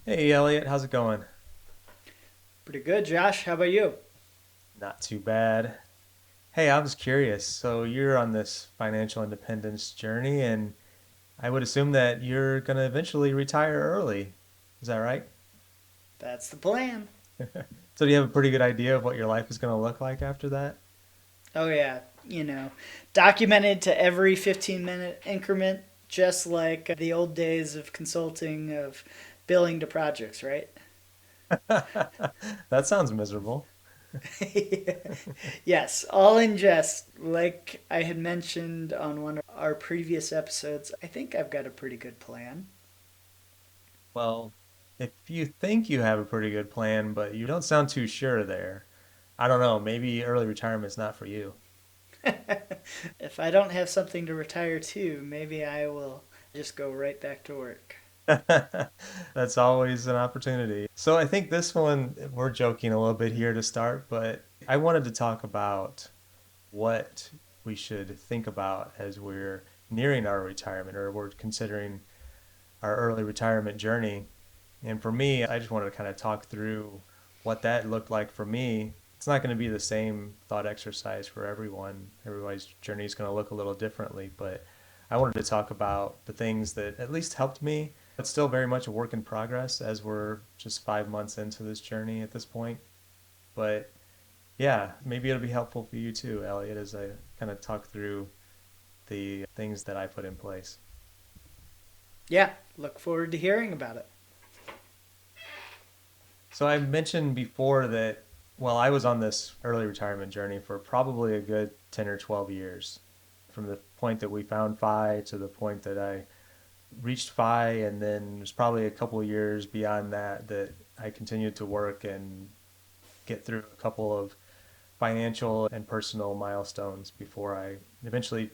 Hey Elliot, how's it going? Pretty good, Josh. How about you? Not too bad. Hey, I was curious. So you're on this financial independence journey, and I would assume that you're gonna eventually retire early. Is that right? That's the plan. So do you have a pretty good idea of what your life is gonna look like after that? Oh, yeah. Documented to every 15-minute increment, just like the old days of consulting, of billing to projects, right? That sounds miserable. Yes, all in jest. Like I had mentioned on one of our previous episodes, I think I've got a pretty good plan. Well, if you think you have a pretty good plan, but you don't sound too sure there, I don't know, maybe early retirement's not for you. If I don't have something to retire to, maybe I will just go right back to work. That's always an opportunity. So I think this one, we're joking a little bit here to start, but I wanted to talk about what we should think about as we're nearing our retirement or we're considering our early retirement journey. And for me, I just wanted to kind of talk through what that looked like for me. It's not going to be the same thought exercise for everyone. Everybody's journey is going to look a little differently, but I wanted to talk about the things that at least helped me. It's still very much a work in progress as we're just 5 months into this journey at this point. But yeah, maybe it'll be helpful for you too, Elliot, as I kind of talk through the things that I put in place. Yeah, look forward to hearing about it. So I mentioned before that, well, I was on this early retirement journey for probably a good 10 or 12 years. From the point that we found Phi to the point that I reached Phi, and then there's probably a couple of years beyond that that I continued to work and get through a couple of financial and personal milestones before I eventually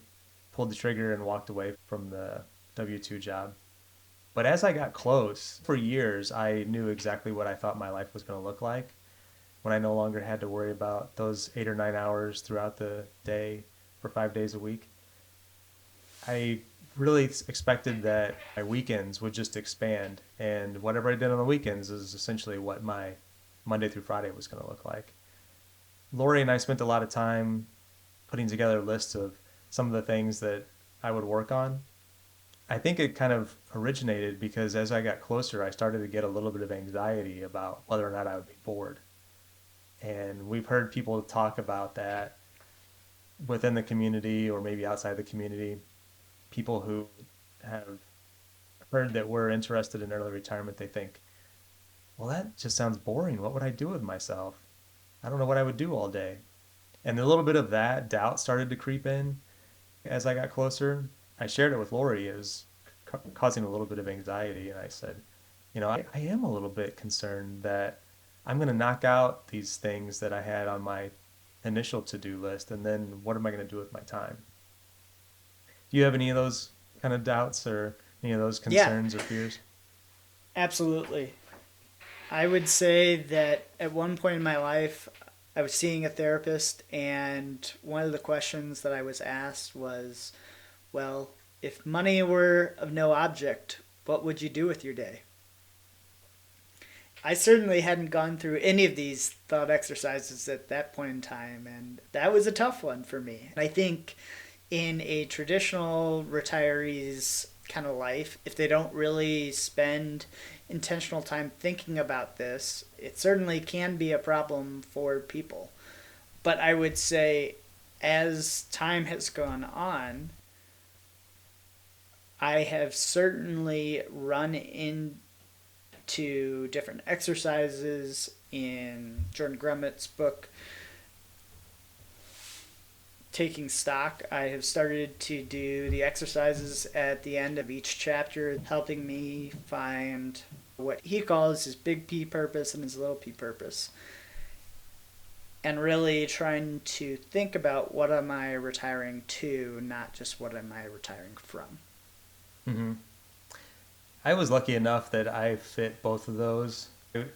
pulled the trigger and walked away from the W-2 job. But as I got close, for years, I knew exactly what I thought my life was going to look like when I no longer had to worry about those 8 or 9 hours throughout the day for 5 days a week. I really expected that my weekends would just expand, and whatever I did on the weekends is essentially what my Monday through Friday was going to look like. Lori and I spent a lot of time putting together lists of some of the things that I would work on. I think it kind of originated because as I got closer, I started to get a little bit of anxiety about whether or not I would be bored. And we've heard people talk about that within the community or maybe outside the community. People who have heard that we're interested in early retirement, they think, well, that just sounds boring. What would I do with myself? I don't know what I would do all day. And a little bit of that doubt started to creep in as I got closer. I shared it with Lori. It was causing a little bit of anxiety. And I said, I am a little bit concerned that I'm going to knock out these things that I had on my initial to-do list. And then what am I going to do with my time? Do you have any of those kind of doubts or any of those Yeah, concerns or fears? absolutely. I would say that at one point in my life, I was seeing a therapist, and one of the questions that I was asked was, well, if money were of no object, what would you do with your day? I certainly hadn't gone through any of these thought exercises at that point in time, and that was a tough one for me. I think in a traditional retiree's kind of life, if they don't really spend intentional time thinking about this, it certainly can be a problem for people. But I would say as time has gone on, I have certainly run into different exercises in Jordan Grummett's book, Taking Stock. I have started to do the exercises at the end of each chapter, helping me find what he calls his big P purpose and his little p purpose. And really trying to think about what am I retiring to, not just what am I retiring from. Hmm. I was lucky enough that I fit both of those.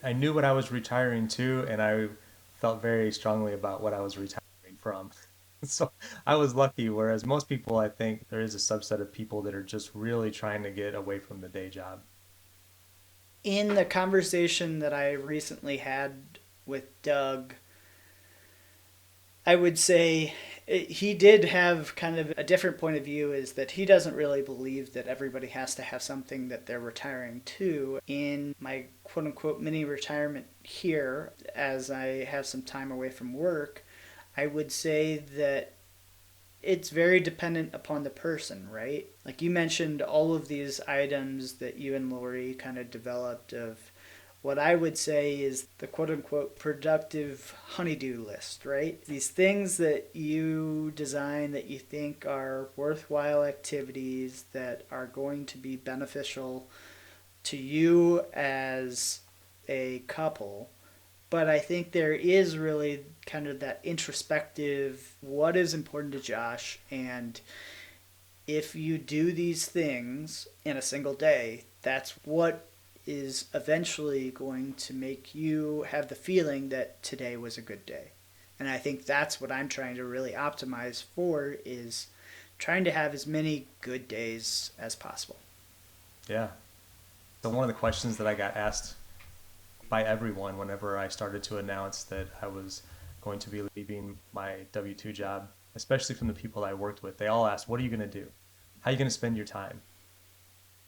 I knew what I was retiring to, and I felt very strongly about what I was retiring from. So I was lucky, whereas most people, I think there is a subset of people that are just really trying to get away from the day job. In the conversation that I recently had with Doug, I would say he did have kind of a different point of view, is that he doesn't really believe that everybody has to have something that they're retiring to. In my quote unquote mini retirement here, as I have some time away from work, I would say that it's very dependent upon the person, right? Like you mentioned all of these items that you and Lori kind of developed of what I would say is the quote unquote productive honeydew list, right? These things that you design that you think are worthwhile activities that are going to be beneficial to you as a couple. But I think there is really kind of that introspective what is important to Josh, and if you do these things in a single day, that's what is eventually going to make you have the feeling that today was a good day. And I think that's what I'm trying to really optimize for, is trying to have as many good days as possible. Yeah. So one of the questions that I got asked by everyone whenever I started to announce that I was going to be leaving my W-2 job, especially from the people I worked with, they all asked, what are you going to do? How are you going to spend your time?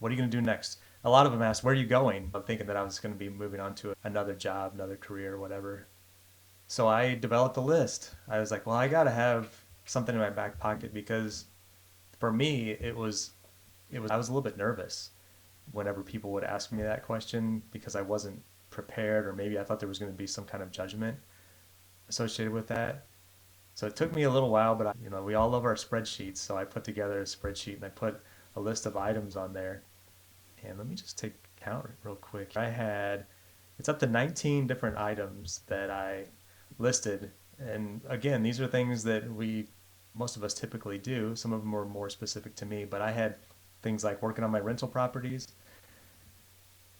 What are you going to do next? A lot of them asked, where are you going? I'm thinking that I was going to be moving on to another job, another career, whatever. So I developed a list. I was like, well, I got to have something in my back pocket, because for me, I was a little bit nervous whenever people would ask me that question, because I wasn't prepared, or maybe I thought there was going to be some kind of judgment associated with that. So it took me a little while, but we all love our spreadsheets. So I put together a spreadsheet and I put a list of items on there. And let me just take count real quick. It's up to 19 different items that I listed. And again, these are things that most of us typically do. Some of them were more specific to me, but I had things like working on my rental properties,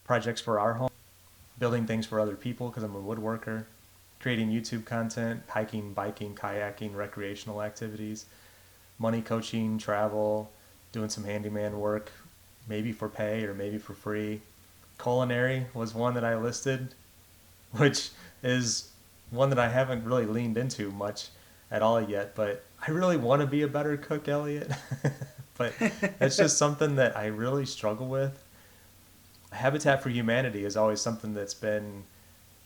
projects for our home, building things for other people because I'm a woodworker, creating YouTube content, hiking, biking, kayaking, recreational activities, money coaching, travel, doing some handyman work, maybe for pay or maybe for free. Culinary was one that I listed, which is one that I haven't really leaned into much at all yet, but I really want to be a better cook, Elliot. But that's just something that I really struggle with. Habitat for Humanity is always something that's been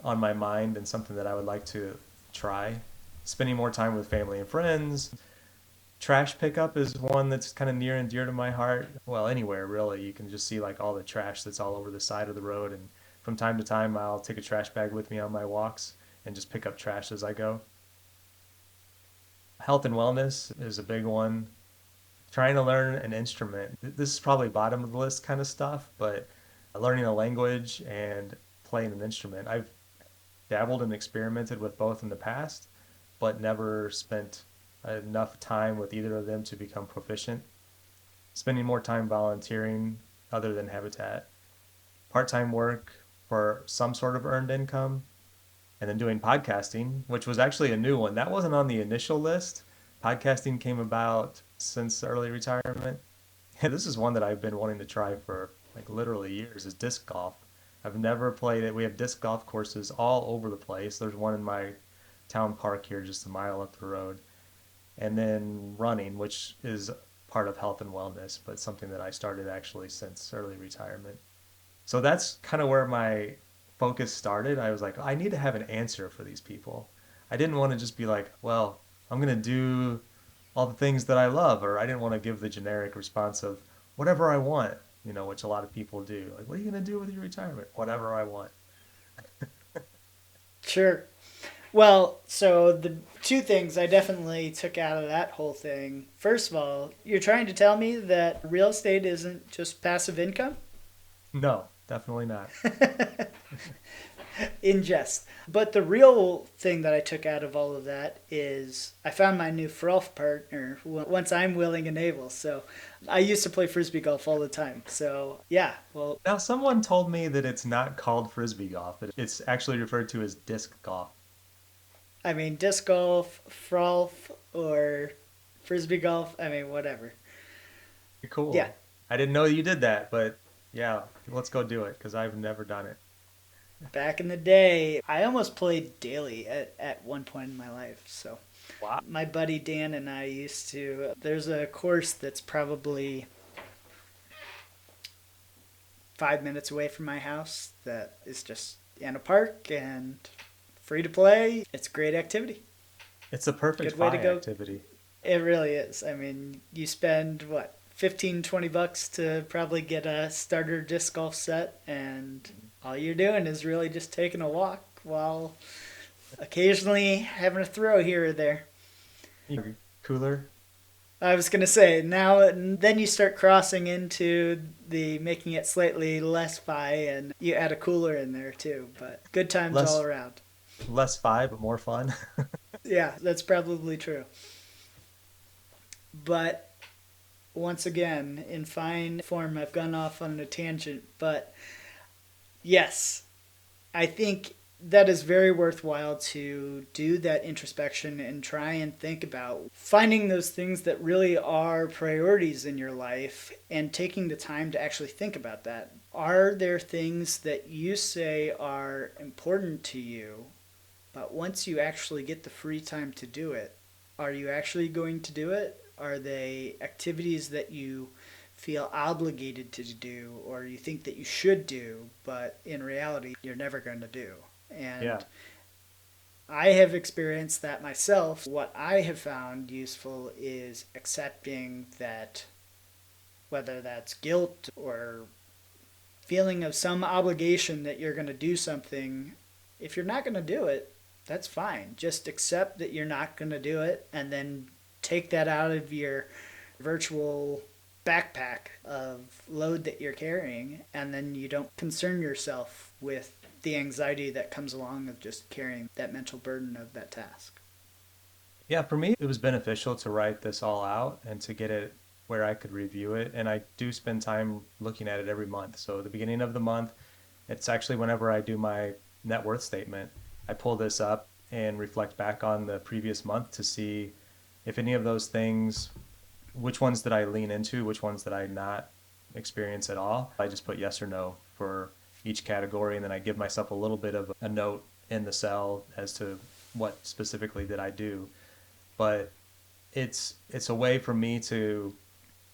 on my mind and something that I would like to try. Spending more time with family and friends. Trash pickup is one that's kind of near and dear to my heart. Well, anywhere really. You can just see like all the trash that's all over the side of the road. And from time to time, I'll take a trash bag with me on my walks and just pick up trash as I go. Health and wellness is a big one. Trying to learn an instrument. This is probably bottom of the list kind of stuff, but learning a language and playing an instrument. I've dabbled and experimented with both in the past, but never spent enough time with either of them to become proficient. Spending more time volunteering other than Habitat. Part-time work for some sort of earned income, and then doing podcasting, which was actually a new one. That wasn't on the initial list. Podcasting came about since early retirement. And this is one that I've been wanting to try for like literally years, is disc golf. I've never played it. We have disc golf courses all over the place. There's one in my town park here just a mile up the road. And then running, which is part of health and wellness, but something that I started actually since early retirement. So that's kind of where my focus started. I was like, I need to have an answer for these people. I didn't want to just be like, well, I'm going to do all the things that I love, or I didn't want to give the generic response of whatever I want, which a lot of people do. Like, what are you going to do with your retirement? Whatever I want. Sure. Well, so the two things I definitely took out of that whole thing. First of all, you're trying to tell me that real estate isn't just passive income? No, definitely not. In jest. But the real thing that I took out of all of that is I found my new frolf partner once I'm willing and able. So I used to play frisbee golf all the time. So yeah, well, Now, someone told me that it's not called frisbee golf. It's actually referred to as disc golf. I mean, disc golf, frolf, or frisbee golf, I mean, whatever. Yeah. Cool. I didn't know you did that, but Yeah, let's go do it because I've never done it. Back in the day, I almost played daily at one point in my life. So Wow. my buddy Dan and I used to, there's a course that's probably 5 minutes away from my house that is just in a park and free to play. It's a great activity. It's a perfect Good way to FI go. activity. It really is. I mean, you spend what, 15, $20 to probably get a starter disc golf set, and all you're doing is really just taking a walk while occasionally having a throw here or there. Cooler. I was gonna say now, then you start crossing into the making it slightly less fi, and you add a cooler in there too. But good times all Less around. less FI, but more fun. Yeah, that's probably true. But once again, in fine form, I've gone off on a tangent. But yes, I think that is very worthwhile to do that introspection and try and think about finding those things that really are priorities in your life and taking the time to actually think about that. Are there things that you say are important to you, but once you actually get the free time to do it, are you actually going to do it? Are they activities that you feel obligated to do or you think that you should do, but in reality, you're never going to do? Yeah. And I have experienced that myself. What I have found useful is accepting that whether that's guilt or feeling of some obligation that you're going to do something, if you're not going to do it, that's fine. Just accept that you're not going to do it and then take that out of your virtual backpack of load that you're carrying, and then you don't concern yourself with the anxiety that comes along of just carrying that mental burden of that task. Yeah, for me, it was beneficial to write this all out and to get it where I could review it. And I do spend time looking at it every month. So the beginning of the month, it's actually whenever I do my net worth statement, I pull this up and reflect back on the previous month to see if any of those things, which ones did I lean into, which ones did I not experience at all. I just put yes or no for each category, and then I give myself a little bit of a note in the cell as to what specifically did I do. But it's a way for me to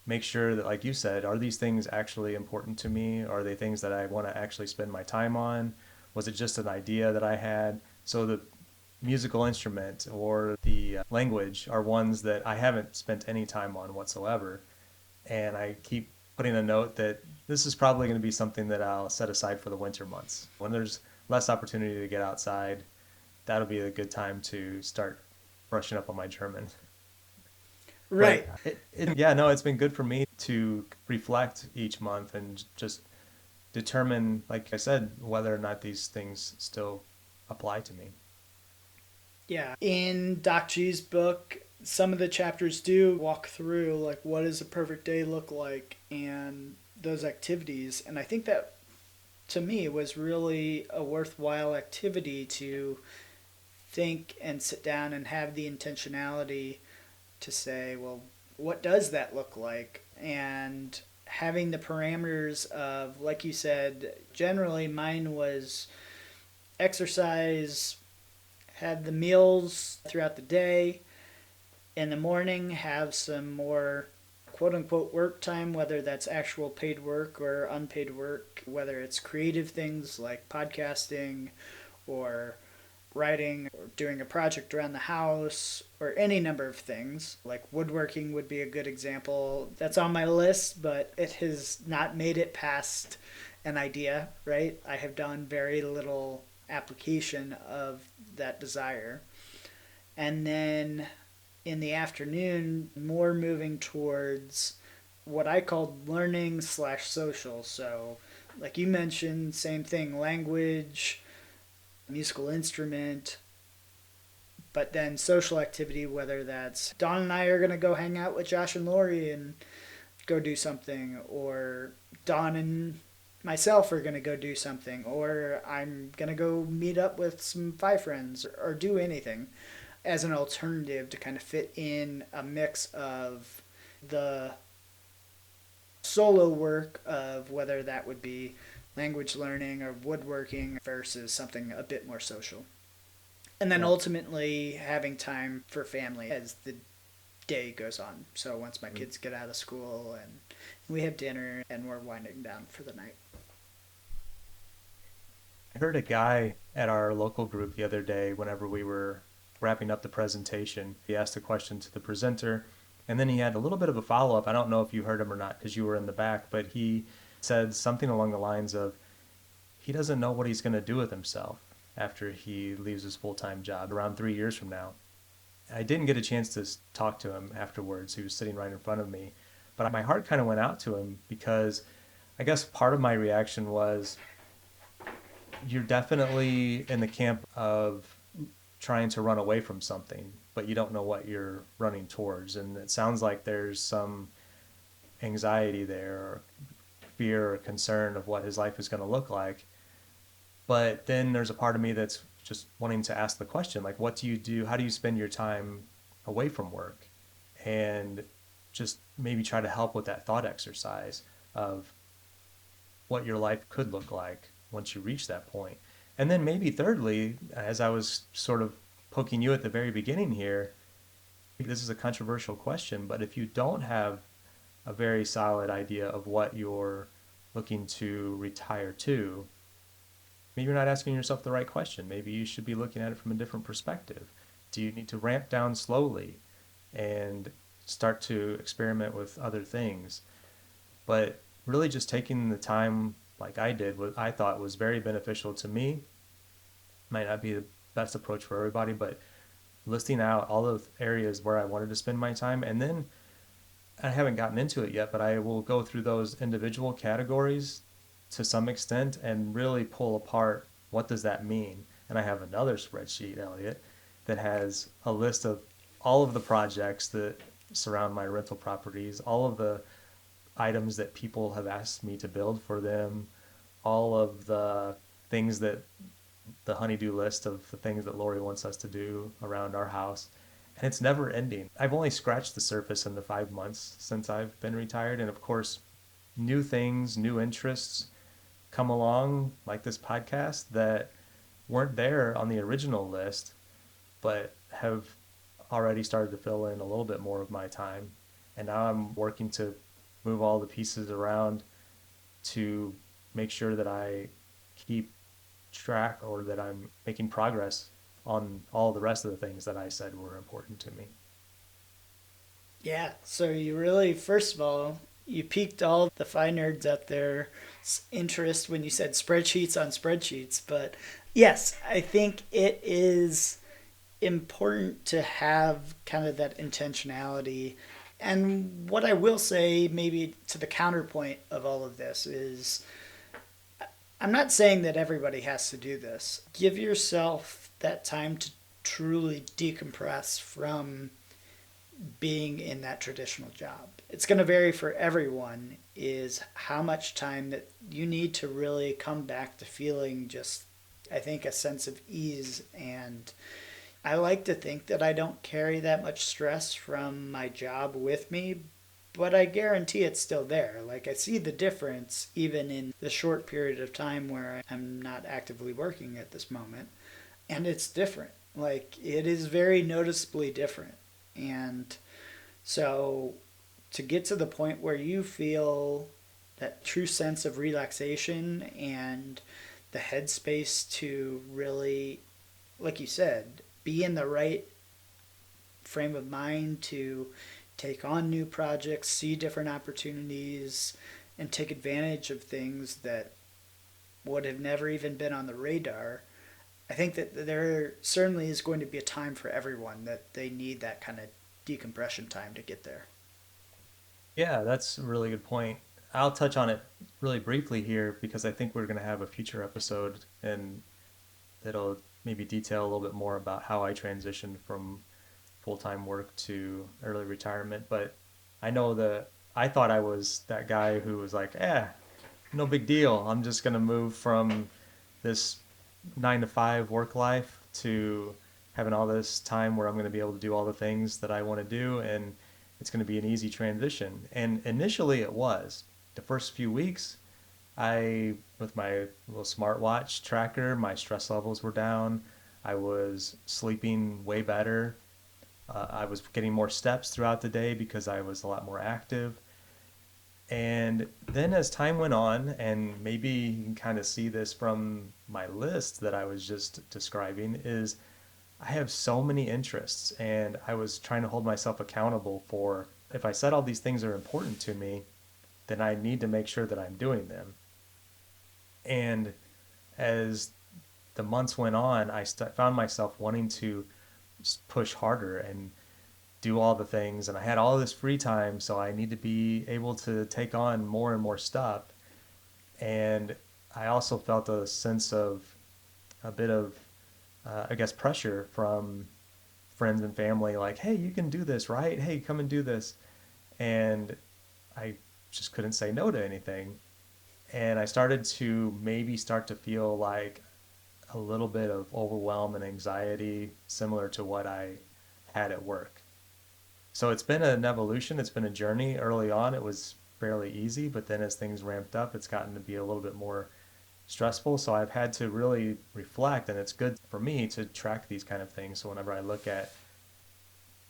make sure that, like you said, are these things actually important to me? Are they things that I want to actually spend my time on? Was it just an idea that I had? So the musical instrument or the language are ones that I haven't spent any time on whatsoever. And I keep putting a note that this is probably going to be something that I'll set aside for the winter months. When there's less opportunity to get outside, that'll be a good time to start brushing up on my German. But Right. yeah, no, it's been good for me to reflect each month and just determine, like I said, whether or not these things still apply to me. Yeah. In Doc G's book, some of the chapters do walk through like what does a perfect day look like and those activities. And I think that to me was really a worthwhile activity to think and sit down and have the intentionality to say, well, what does that look like? And having the parameters of, like you said, generally mine was exercise, have the meals throughout the day. In the morning, have some more quote unquote work time, whether that's actual paid work or unpaid work, whether it's creative things like podcasting or writing or doing a project around the house or any number of things. Like woodworking would be a good example. That's on my list, but it has not made it past an idea, right? I have done very little application of that desire. And then in the afternoon, more moving towards what I called learning slash social. So, like you mentioned, same thing, language, musical instrument, but then social activity, whether that's Don and I are going to go hang out with Josh and Lori and go do something, or Don and myself are going to go do something, or I'm going to go meet up with some five friends or do anything as an alternative to kind of fit in a mix of the solo work of whether that would be language learning or woodworking versus something a bit more social. And then Yeah. ultimately having time for family as the day goes on. So once my kids get out of school and we have dinner and we're winding down for the night. I heard a guy at our local group the other day, whenever we were wrapping up the presentation, he asked a question to the presenter, and then he had a little bit of a follow up. I don't know if you heard him or not because you were in the back, but he said something along the lines of he doesn't know what he's going to do with himself after he leaves his full time job around 3 years from now. I didn't get a chance to talk to him afterwards. He was sitting right in front of me, but my heart kind of went out to him because I guess part of my reaction was you're definitely in the camp of trying to run away from something, but you don't know what you're running towards. And it sounds like there's some anxiety there, or fear or concern of what his life is going to look like. But then there's a part of me that's just wanting to ask the question, like, what do you do? How do you spend your time away from work? And just maybe try to help with that thought exercise of what your life could look like once you reach that point. And then maybe thirdly, as I was sort of poking you at the very beginning here, this is a controversial question, but if you don't have a very solid idea of what you're looking to retire to, maybe you're not asking yourself the right question. Maybe you should be looking at it from a different perspective. Do you need to ramp down slowly and start to experiment with other things? But really just taking the time like I did, what I thought was very beneficial to me. Might not be the best approach for everybody, but listing out all the areas where I wanted to spend my time. And then I haven't gotten into it yet, but I will go through those individual categories to some extent and really pull apart what does that mean. And I have another spreadsheet, Elliot, that has a list of all of the projects that surround my rental properties, all of the items that people have asked me to build for them, all of the things that the honeydew list of the things that Lori wants us to do around our house. And it's never ending. I've only scratched the surface in the 5 months since I've been retired. And of course, new things, new interests come along, like this podcast, that weren't there on the original list, but have already started to fill in a little bit more of my time. And now I'm working to move all the pieces around to make sure that I keep track or that I'm making progress on all the rest of the things that I said were important to me. Yeah, so you really, first of all, you piqued all the fine nerds out there's interest when you said spreadsheets on spreadsheets. But yes, I think it is important to have kind of that intentionality. And what I will say, maybe to the counterpoint of all of this, is I'm not saying that everybody has to do this. Give yourself that time to truly decompress from being in that traditional job. It's going to vary for everyone is how much time that you need to really come back to feeling just, I think, a sense of ease. And I like to think that I don't carry that much stress from my job with me, but I guarantee it's still there. Like, I see the difference even in the short period of time where I'm not actively working at this moment, and it's different. Like, it is very noticeably different. And so to get to the point where you feel that true sense of relaxation and the headspace to really, like you said, be in the right frame of mind to take on new projects, see different opportunities, and take advantage of things that would have never even been on the radar. I think that there certainly is going to be a time for everyone that they need that kind of decompression time to get there. Yeah, that's a really good point. I'll touch on it really briefly here because I think we're going to have a future episode and it'll maybe detail a little bit more about how I transitioned from full-time work to early retirement. But I know that I thought I was that guy who was like, no big deal. I'm just going to move from this 9 to 5 work life to having all this time where I'm going to be able to do all the things that I want to do. And it's going to be an easy transition. And initially it was. the first few weeks, with my little smartwatch tracker, my stress levels were down. I was sleeping way better. I was getting more steps throughout the day because I was a lot more active. And then as time went on, and maybe you can kind of see this from my list that I was just describing, is I have so many interests, and I was trying to hold myself accountable for if I said all these things are important to me, then I need to make sure that I'm doing them. And as the months went on, found myself wanting to push harder and do all the things. And I had all this free time, so I need to be able to take on more and more stuff. And I also felt a sense of a bit of, I guess, pressure from friends and family like, hey, you can do this, right? Hey, come and do this. And I just couldn't say no to anything. And I started to maybe start to feel like a little bit of overwhelm and anxiety, similar to what I had at work. So it's been an evolution, it's been a journey. Early on, it was fairly easy, but then as things ramped up, it's gotten to be a little bit more stressful. So I've had to really reflect, and it's good for me to track these kind of things. So whenever I look at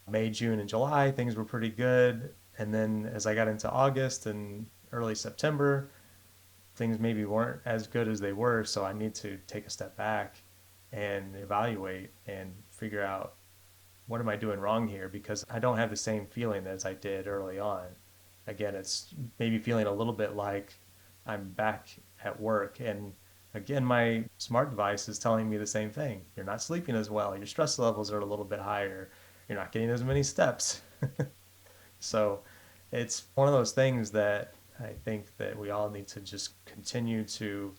May, June, and July, things were pretty good. And then as I got into August and early September, things maybe weren't as good as they were. So I need to take a step back and evaluate and figure out what am I doing wrong here? Because I don't have the same feeling as I did early on. Again, it's maybe feeling a little bit like I'm back at work. And again, my smart device is telling me the same thing. You're not sleeping as well. Your stress levels are a little bit higher. You're not getting as many steps. So it's one of those things that I think that we all need to just continue to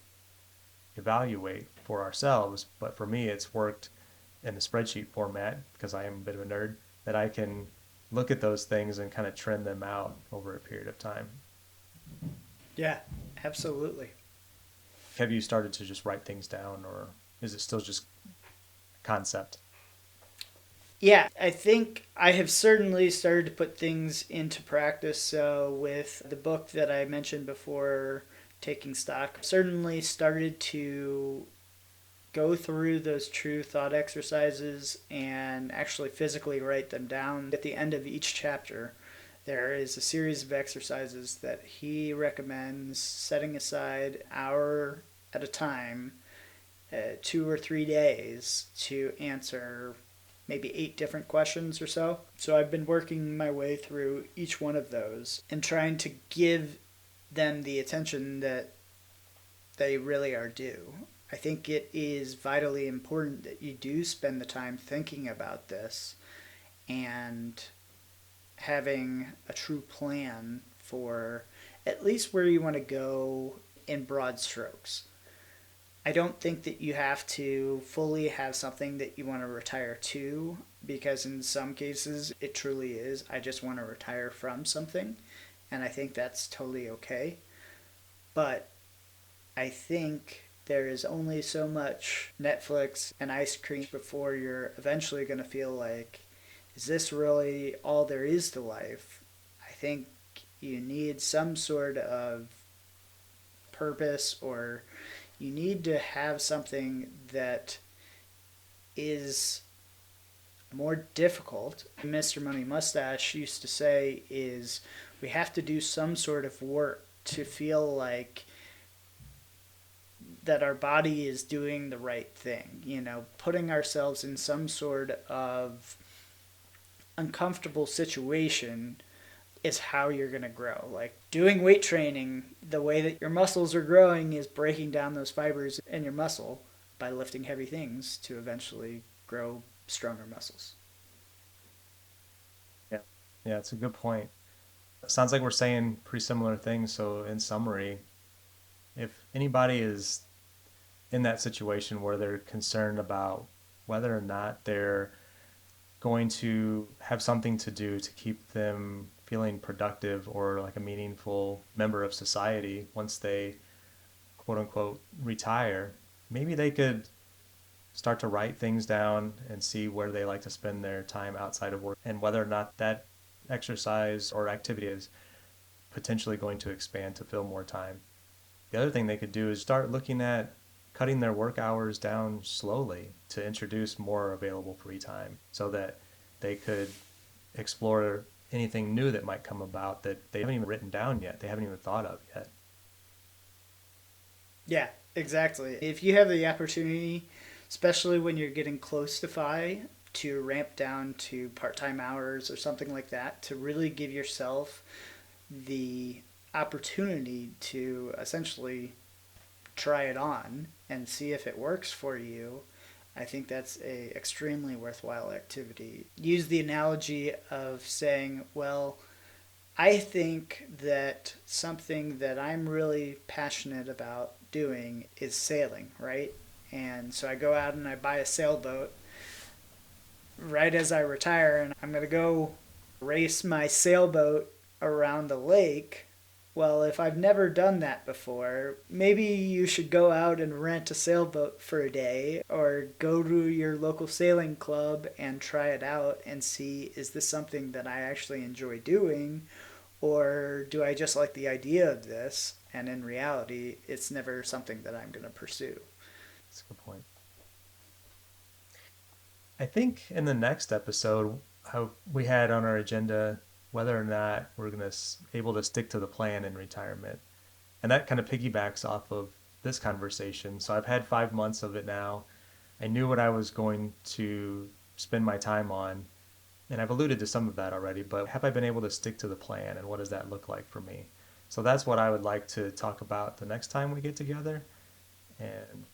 evaluate for ourselves. But for me, it's worked in the spreadsheet format because I am a bit of a nerd that I can look at those things and kind of trend them out over a period of time. Yeah, absolutely. Have you started to just write things down, or is it still just concept? Yeah, I think I have certainly started to put things into practice. So, with the book that I mentioned before, Taking Stock, certainly started to go through those true thought exercises and actually physically write them down. At the end of each chapter, there is a series of exercises that he recommends setting aside an hour at a time, 2 or 3 days to answer maybe 8 different questions or so. So I've been working my way through each one of those and trying to give them the attention that they really are due. I think it is vitally important that you do spend the time thinking about this and having a true plan for at least where you want to go in broad strokes. I don't think that you have to fully have something that you want to retire to, because in some cases it truly is, I just want to retire from something, and I think that's totally okay. But I think there is only so much Netflix and ice cream before you're eventually going to feel like, is this really all there is to life? I think you need some sort of purpose, or you need to have something that is more difficult. Mr. Money Mustache used to say is we have to do some sort of work to feel like that our body is doing the right thing, putting ourselves in some sort of uncomfortable situation is how you're going to grow. Like doing weight training, the way that your muscles are growing is breaking down those fibers in your muscle by lifting heavy things to eventually grow stronger muscles. Yeah. Yeah, it's a good point. It sounds like we're saying pretty similar things. So, in summary, if anybody is in that situation where they're concerned about whether or not they're going to have something to do to keep them feeling productive or like a meaningful member of society once they quote unquote retire, maybe they could start to write things down and see where they like to spend their time outside of work and whether or not that exercise or activity is potentially going to expand to fill more time. The other thing they could do is start looking at cutting their work hours down slowly to introduce more available free time so that they could explore anything new that might come about that they haven't even written down yet, they haven't even thought of yet. Yeah, exactly. If you have the opportunity, especially when you're getting close to FI, to ramp down to part time hours or something like that, to really give yourself the opportunity to essentially try it on and see if it works for you, I think that's a extremely worthwhile activity. Use the analogy of saying, well, I think that something that I'm really passionate about doing is sailing, right? And so I go out and I buy a sailboat right as I retire, and I'm going to go race my sailboat around the lake. Well, if I've never done that before, maybe you should go out and rent a sailboat for a day or go to your local sailing club and try it out and see, is this something that I actually enjoy doing, or do I just like the idea of this? And in reality, it's never something that I'm going to pursue. That's a good point. I think in the next episode, we had on our agenda whether or not we're going to able to stick to the plan in retirement. And that kind of piggybacks off of this conversation. So I've had 5 months of it now. I knew what I was going to spend my time on, and I've alluded to some of that already, but have I been able to stick to the plan and what does that look like for me? So that's what I would like to talk about the next time we get together. And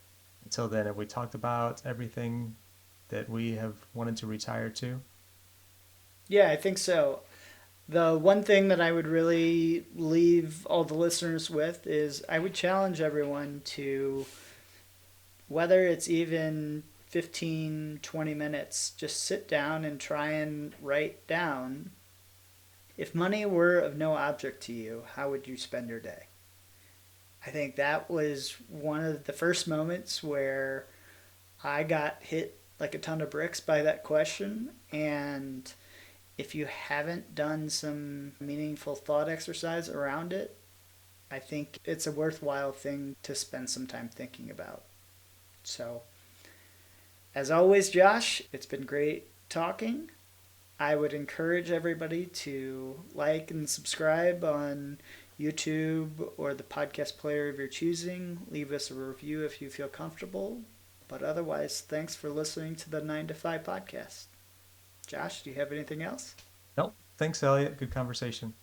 until then, have we talked about everything that we have wanted to retire to? Yeah, I think so. The one thing that I would really leave all the listeners with is I would challenge everyone to, whether it's even 15, 20 minutes, just sit down and try and write down, if money were of no object to you, how would you spend your day? I think that was one of the first moments where I got hit like a ton of bricks by that question. And if you haven't done some meaningful thought exercise around it, I think it's a worthwhile thing to spend some time thinking about. So, as always, Josh, it's been great talking. I would encourage everybody to like and subscribe on YouTube or the podcast player of your choosing. Leave us a review if you feel comfortable. But otherwise, thanks for listening to the 9 to 5 podcast. Josh, do you have anything else? Nope. Thanks, Elliot. Good conversation.